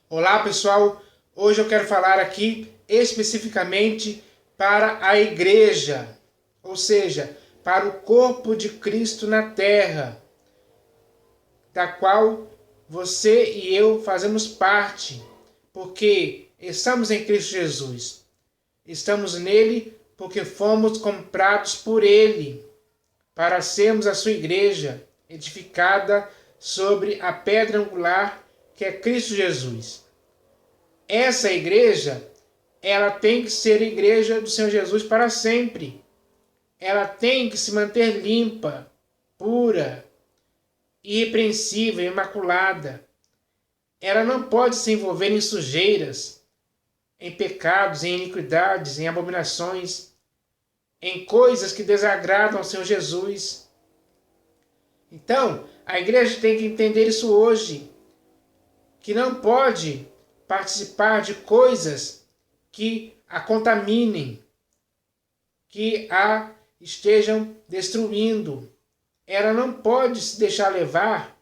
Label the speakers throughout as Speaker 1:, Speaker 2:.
Speaker 1: Olá pessoal, hoje eu quero falar aqui especificamente para a igreja, ou seja, para o corpo de Cristo na terra, da qual você e eu fazemos parte, porque estamos em Cristo Jesus. Estamos nele porque fomos comprados por ele, para sermos a sua igreja, edificada sobre a pedra angular que é Cristo Jesus. Essa igreja, ela tem que ser igreja do Senhor Jesus para sempre. Ela tem que se manter limpa, pura, irrepreensível, imaculada. Ela não pode se envolver em sujeiras, em pecados, em iniquidades, em abominações, em coisas que desagradam ao Senhor Jesus. Então, a igreja tem que entender isso hoje, que não pode participar de coisas que a contaminem, que a estejam destruindo. Ela não pode se deixar levar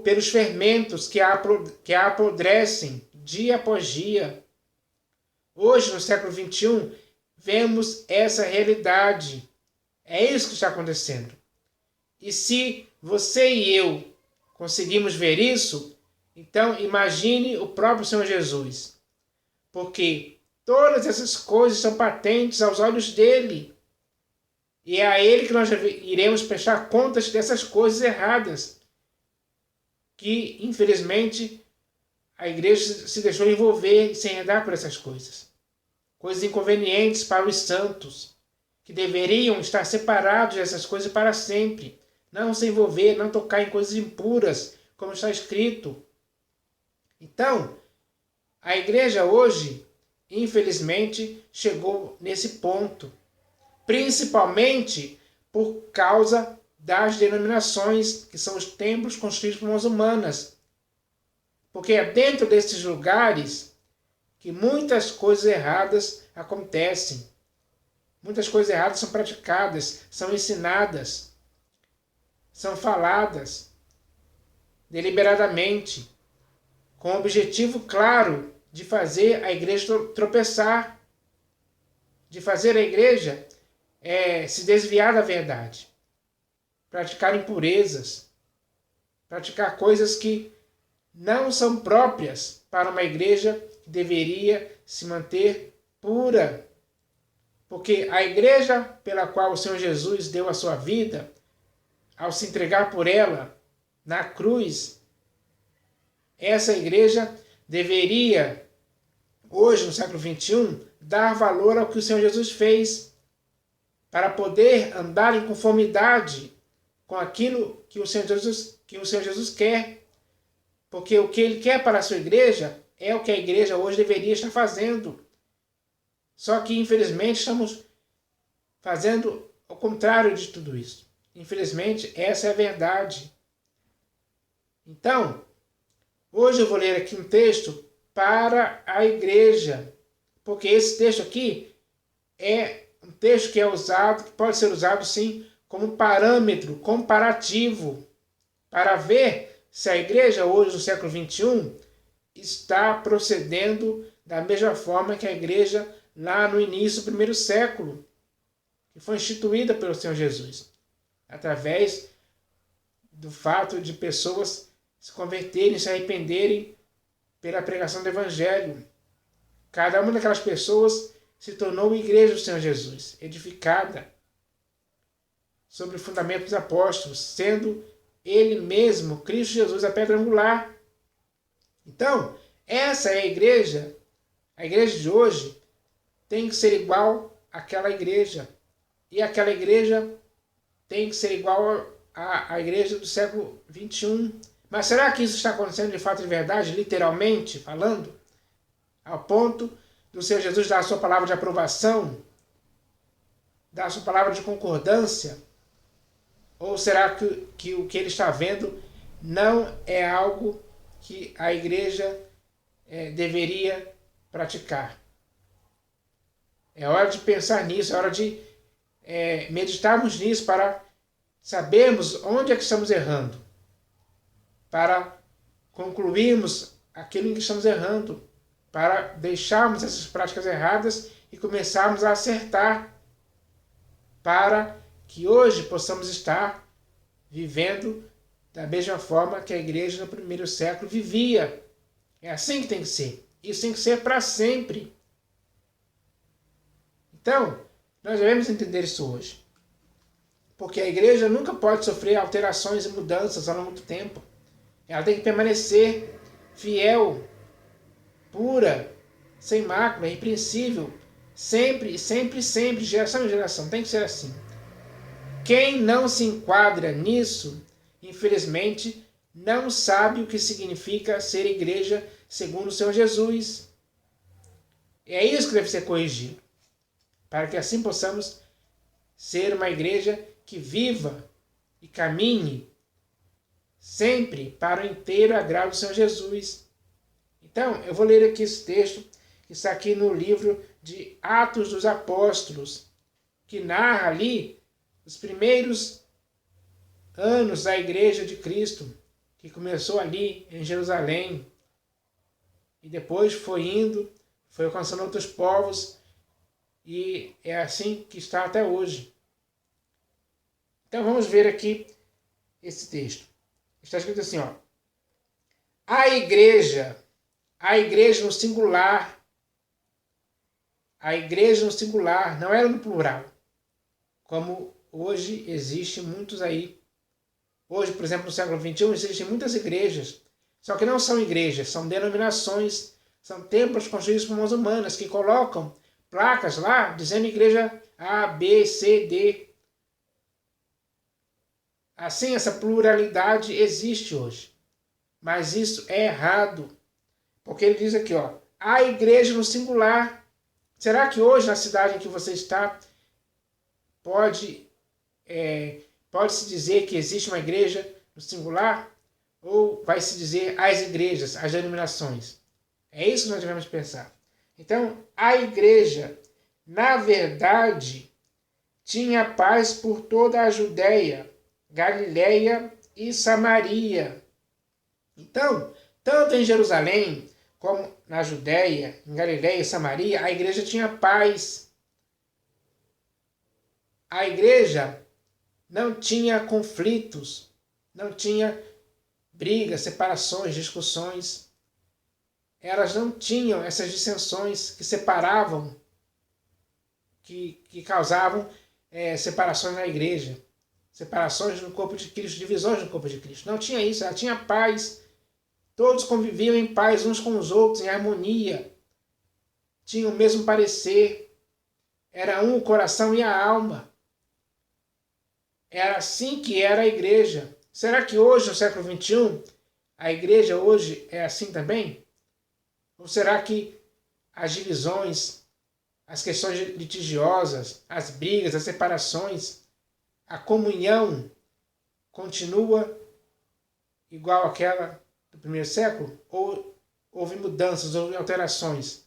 Speaker 1: pelos fermentos que a apodrecem dia após dia. Hoje, no século XXI, vemos essa realidade. É isso que está acontecendo. E se você e eu conseguimos ver isso, então imagine o próprio Senhor Jesus. Porque todas essas coisas são patentes aos olhos dele. E é a ele que nós iremos prestar contas dessas coisas erradas. Que, infelizmente, a igreja se deixou envolver e se enredar por essas coisas. Coisas inconvenientes para os santos, que deveriam estar separados dessas coisas para sempre. Não se envolver, não tocar em coisas impuras, como está escrito. Então, a igreja hoje, infelizmente, chegou nesse ponto. Principalmente por causa das denominações, que são os templos construídos por mãos humanas. Porque é dentro desses lugares que muitas coisas erradas acontecem. Muitas coisas erradas são praticadas, são ensinadas, são faladas deliberadamente, com o objetivo claro de fazer a igreja tropeçar, de fazer a igreja se desviar da verdade, praticar impurezas, praticar coisas que não são próprias para uma igreja que deveria se manter pura. Porque a igreja pela qual o Senhor Jesus deu a sua vida, ao se entregar por ela na cruz, essa igreja deveria, hoje no século XXI, dar valor ao que o Senhor Jesus fez, para poder andar em conformidade com aquilo que o Senhor Jesus quer. Porque o que ele quer para a sua igreja é o que a igreja hoje deveria estar fazendo. Só que, infelizmente, estamos fazendo o contrário de tudo isso. Infelizmente, essa é a verdade. Então, hoje eu vou ler aqui um texto para a igreja. Porque esse texto aqui é um texto que é usado, que pode ser usado sim como parâmetro comparativo para ver se a igreja hoje no século XXI está procedendo da mesma forma que a igreja lá no início do primeiro século, que foi instituída pelo Senhor Jesus, através do fato de pessoas se converterem, se arrependerem pela pregação do Evangelho. Cada uma daquelas pessoas se tornou igreja do Senhor Jesus, edificada sobre o fundamento dos apóstolos, sendo ele mesmo, Cristo Jesus, a pedra angular. Então, essa é a igreja de hoje tem que ser igual àquela igreja. E aquela igreja tem que ser igual à igreja do século XXI. Mas será que isso está acontecendo de fato de verdade, literalmente falando? Ao ponto do Senhor Jesus dar a sua palavra de aprovação? Dar a sua palavra de concordância? Ou será que o que ele está vendo não é algo que a igreja deveria praticar? É hora de pensar nisso, é hora de meditarmos nisso para sabermos onde é que estamos errando, para concluirmos aquilo em que estamos errando, para deixarmos essas práticas erradas e começarmos a acertar, para que hoje possamos estar vivendo da mesma forma que a igreja no primeiro século vivia. É assim que tem que ser. Isso tem que ser para sempre. Então, nós devemos entender isso hoje. Porque a igreja nunca pode sofrer alterações e mudanças ao longo do tempo. Ela tem que permanecer fiel, pura, sem mácula, irrepreensível, sempre, sempre, sempre, geração em geração. Tem que ser assim. Quem não se enquadra nisso, infelizmente, não sabe o que significa ser igreja segundo o Senhor Jesus. É isso que deve ser corrigido, para que assim possamos ser uma igreja que viva e caminhe sempre para o inteiro agrado do Senhor Jesus. Então, eu vou ler aqui esse texto, que está aqui no livro de Atos dos Apóstolos, que narra ali os primeiros anos da Igreja de Cristo, que começou ali em Jerusalém, e depois foi indo, foi alcançando outros povos, e é assim que está até hoje. Então vamos ver aqui esse texto. Está escrito assim, ó. A igreja no singular, não era no plural, como hoje existe muitos aí. Hoje, por exemplo, no século XXI, existem muitas igrejas, só que não são igrejas, são denominações, são templos construídos por mãos humanas, que colocam placas lá, dizendo igreja A, B, C, D. Assim, essa pluralidade existe hoje. Mas isso é errado. Porque ele diz aqui, ó, a igreja no singular. Será que hoje, na cidade em que você está, pode-se dizer que existe uma igreja no singular? Ou vai se dizer as igrejas, as denominações? É isso que nós devemos pensar. Então, a igreja, na verdade, tinha paz por toda a Judéia, Galiléia e Samaria. Então, tanto em Jerusalém como na Judéia, em Galiléia e Samaria, a igreja tinha paz. A igreja não tinha conflitos, não tinha brigas, separações, discussões. Elas não tinham essas dissensões que separavam, que causavam separações na igreja. Separações no corpo de Cristo, divisões no corpo de Cristo. Não tinha isso, ela tinha paz. Todos conviviam em paz uns com os outros, em harmonia. Tinham o mesmo parecer. Era um o coração e a alma. Era assim que era a igreja. Será que hoje, no século XXI, a igreja hoje é assim também? Ou será que as divisões, as questões litigiosas, as brigas, as separações, a comunhão continua igual àquela do primeiro século? Ou houve mudanças, houve alterações?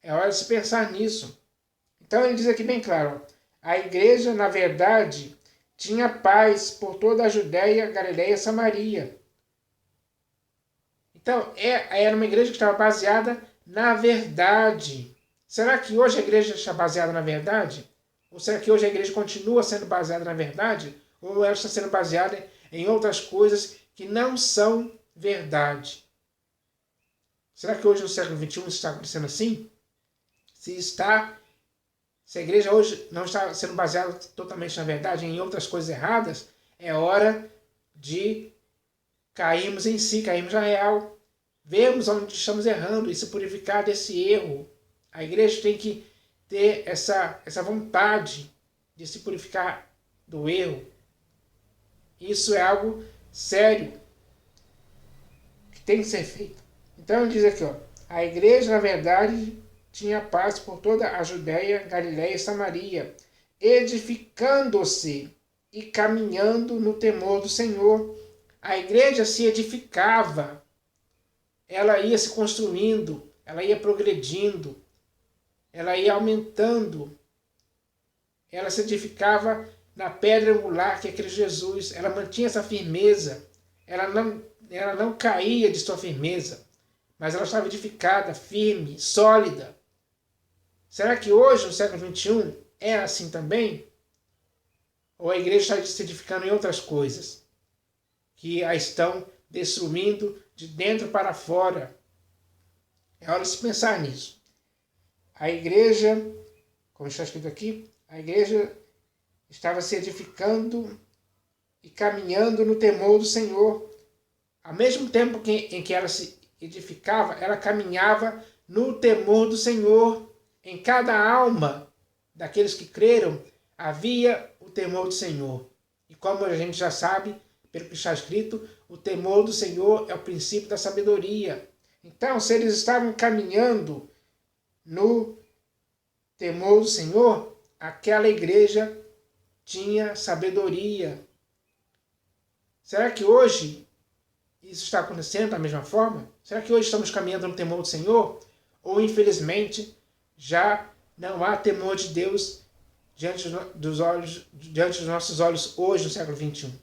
Speaker 1: É hora de se pensar nisso. Então ele diz aqui bem claro, a igreja, na verdade, tinha paz por toda a Judéia, Galiléia e Samaria. Então, era uma igreja que estava baseada na verdade. Será que hoje a igreja está baseada na verdade? Ou será que hoje a igreja continua sendo baseada na verdade? Ou ela está sendo baseada em outras coisas que não são verdade? Será que hoje no século XXI isso está acontecendo assim? Se a igreja hoje não está sendo baseada totalmente na verdade, em outras coisas erradas, é hora de cairmos em si, cairmos na real. Vemos onde estamos errando e se purificar desse erro. A igreja tem que ter essa vontade de se purificar do erro. Isso é algo sério que tem que ser feito. Então ele diz aqui, ó, a igreja, na verdade, tinha paz por toda a Judéia, Galiléia e Samaria, edificando-se e caminhando no temor do Senhor. A igreja se edificava, ela ia se construindo, ela ia progredindo, ela ia aumentando, ela se edificava na pedra angular que é Cristo Jesus, ela mantinha essa firmeza, ela não caía de sua firmeza, mas ela estava edificada, firme, sólida. Será que hoje, no século XXI, é assim também? Ou a igreja está se edificando em outras coisas, que a estão destruindo de dentro para fora? É hora de se pensar nisso. A igreja, como está escrito aqui, a igreja estava se edificando e caminhando no temor do Senhor. Ao mesmo tempo em que ela se edificava, ela caminhava no temor do Senhor. Em cada alma daqueles que creram, havia o temor do Senhor. E como a gente já sabe, pelo que está escrito, o temor do Senhor é o princípio da sabedoria. Então, se eles estavam caminhando no temor do Senhor, aquela igreja tinha sabedoria. Será que hoje isso está acontecendo da mesma forma? Será que hoje estamos caminhando no temor do Senhor? Ou, infelizmente, já não há temor de Deus diante dos nossos olhos hoje, no século XXI?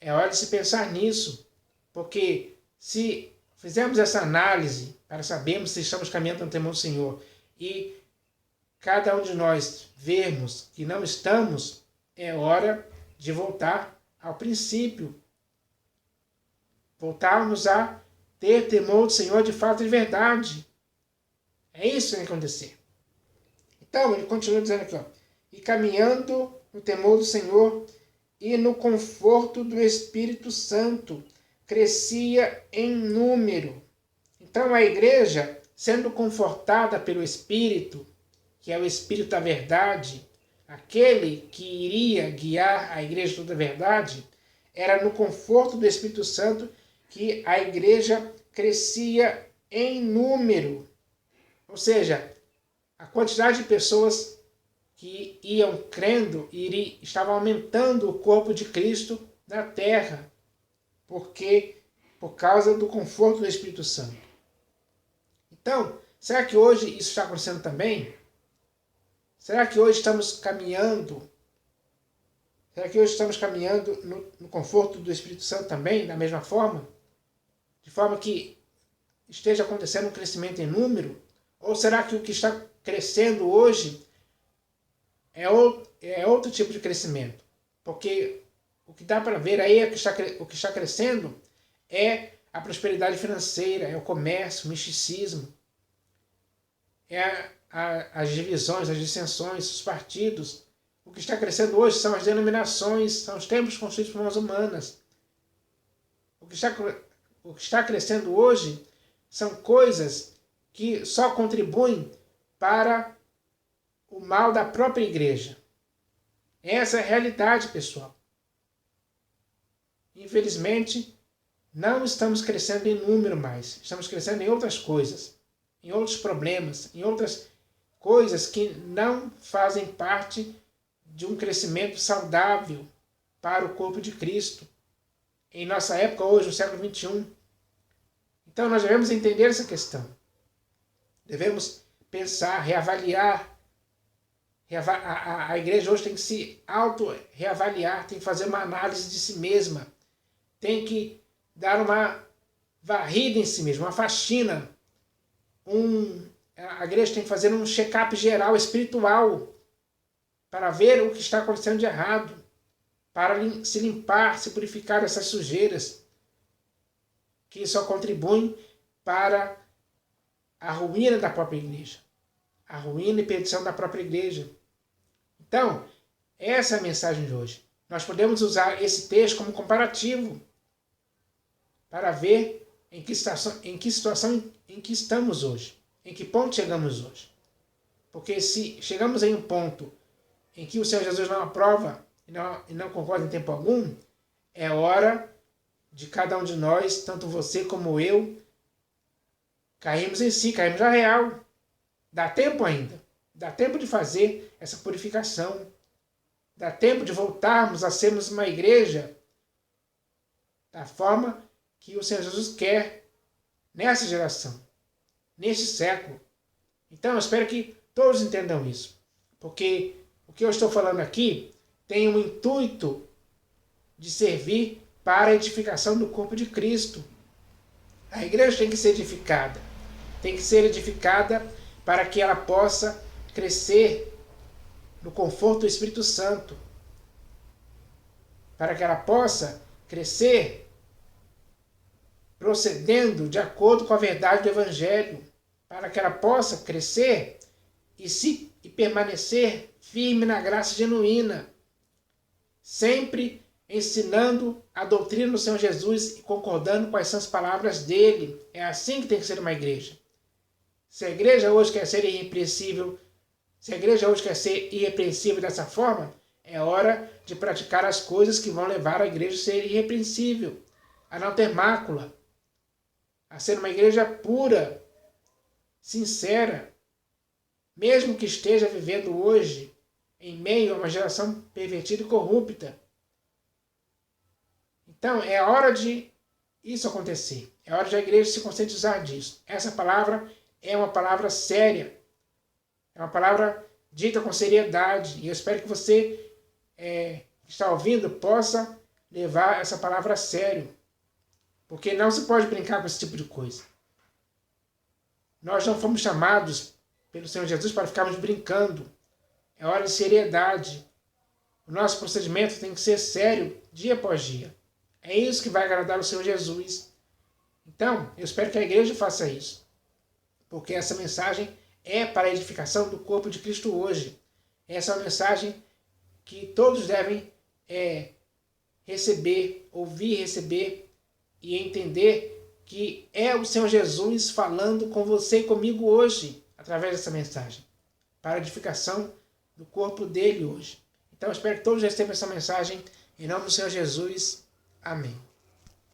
Speaker 1: É hora de se pensar nisso, porque se fizermos essa análise para sabermos se estamos caminhando no temor do Senhor e cada um de nós vermos que não estamos, é hora de voltar ao princípio. Voltarmos a ter temor do Senhor de fato e de verdade. É isso que vai acontecer. Então, ele continua dizendo aqui, ó, e caminhando no temor do Senhor e no conforto do Espírito Santo, crescia em número. Então, a igreja, sendo confortada pelo Espírito, que é o Espírito da verdade, aquele que iria guiar a igreja toda a verdade, era no conforto do Espírito Santo que a igreja crescia em número. Ou seja, a quantidade de pessoas que iam crendo estava aumentando o corpo de Cristo na terra, por causa do conforto do Espírito Santo. Então, será que hoje isso está acontecendo também? Será que hoje estamos caminhando? Será que hoje estamos caminhando no conforto do Espírito Santo também, da mesma forma? De forma que esteja acontecendo um crescimento em número? Ou será que o que está crescendo hoje é outro tipo de crescimento? Porque o que dá para ver aí é que o que está crescendo é a prosperidade financeira, é o comércio, o misticismo, é as divisões, as dissensões, os partidos. O que está crescendo hoje são as denominações, são os templos construídos por mãos humanas. O que está crescendo hoje são coisas que só contribuem para o mal da própria igreja. Essa é a realidade, pessoal. Infelizmente, não estamos crescendo em número mais. Estamos crescendo em outras coisas, em outros problemas, em outras coisas que não fazem parte de um crescimento saudável para o corpo de Cristo. Em nossa época, hoje, no século XXI. Então, nós devemos entender essa questão. Devemos pensar, reavaliar. A igreja hoje tem que se auto-reavaliar, tem que fazer uma análise de si mesma, tem que dar uma varrida em si mesma, uma faxina. A igreja tem que fazer um check-up geral espiritual para ver o que está acontecendo de errado, para se limpar, se purificar dessas sujeiras que só contribuem para a ruína da própria igreja, a ruína e perdição da própria igreja. Então, essa é a mensagem de hoje. Nós podemos usar esse texto como comparativo para ver em que situação em que estamos hoje, em que ponto chegamos hoje. Porque se chegamos em um ponto em que o Senhor Jesus não aprova e não concorda em tempo algum, é hora de cada um de nós, tanto você como eu, caímos em si, caímos na real. Dá tempo ainda. Dá tempo de fazer essa purificação. Dá tempo de voltarmos a sermos uma igreja da forma que o Senhor Jesus quer nessa geração, nesse século. Então eu espero que todos entendam isso. Porque o que eu estou falando aqui tem um intuito de servir para a edificação do corpo de Cristo. A igreja tem que ser edificada. Tem que ser edificada para que ela possa crescer no conforto do Espírito Santo. Para que ela possa crescer procedendo de acordo com a verdade do Evangelho. Para que ela possa crescer e permanecer firme na graça genuína. Sempre ensinando a doutrina do Senhor Jesus e concordando com as palavras dele. É assim que tem que ser uma igreja. Se a igreja hoje quer ser irrepreensível, dessa forma, é hora de praticar as coisas que vão levar a igreja a ser irrepreensível, a não ter mácula, a ser uma igreja pura, sincera, mesmo que esteja vivendo hoje em meio a uma geração pervertida e corrupta. Então, é hora de isso acontecer. É hora de a igreja se conscientizar disso. Essa palavra é uma palavra séria. É uma palavra dita com seriedade. E eu espero que você que está ouvindo possa levar essa palavra a sério. Porque não se pode brincar com esse tipo de coisa. Nós não fomos chamados pelo Senhor Jesus para ficarmos brincando. É hora de seriedade. O nosso procedimento tem que ser sério dia após dia. É isso que vai agradar o Senhor Jesus. Então, eu espero que a igreja faça isso. Porque essa mensagem é para a edificação do corpo de Cristo hoje. Essa é uma mensagem que todos devem ouvir, receber e entender que é o Senhor Jesus falando com você e comigo hoje, através dessa mensagem, para a edificação do corpo dele hoje. Então, eu espero que todos recebam essa mensagem em nome do Senhor Jesus. Amém.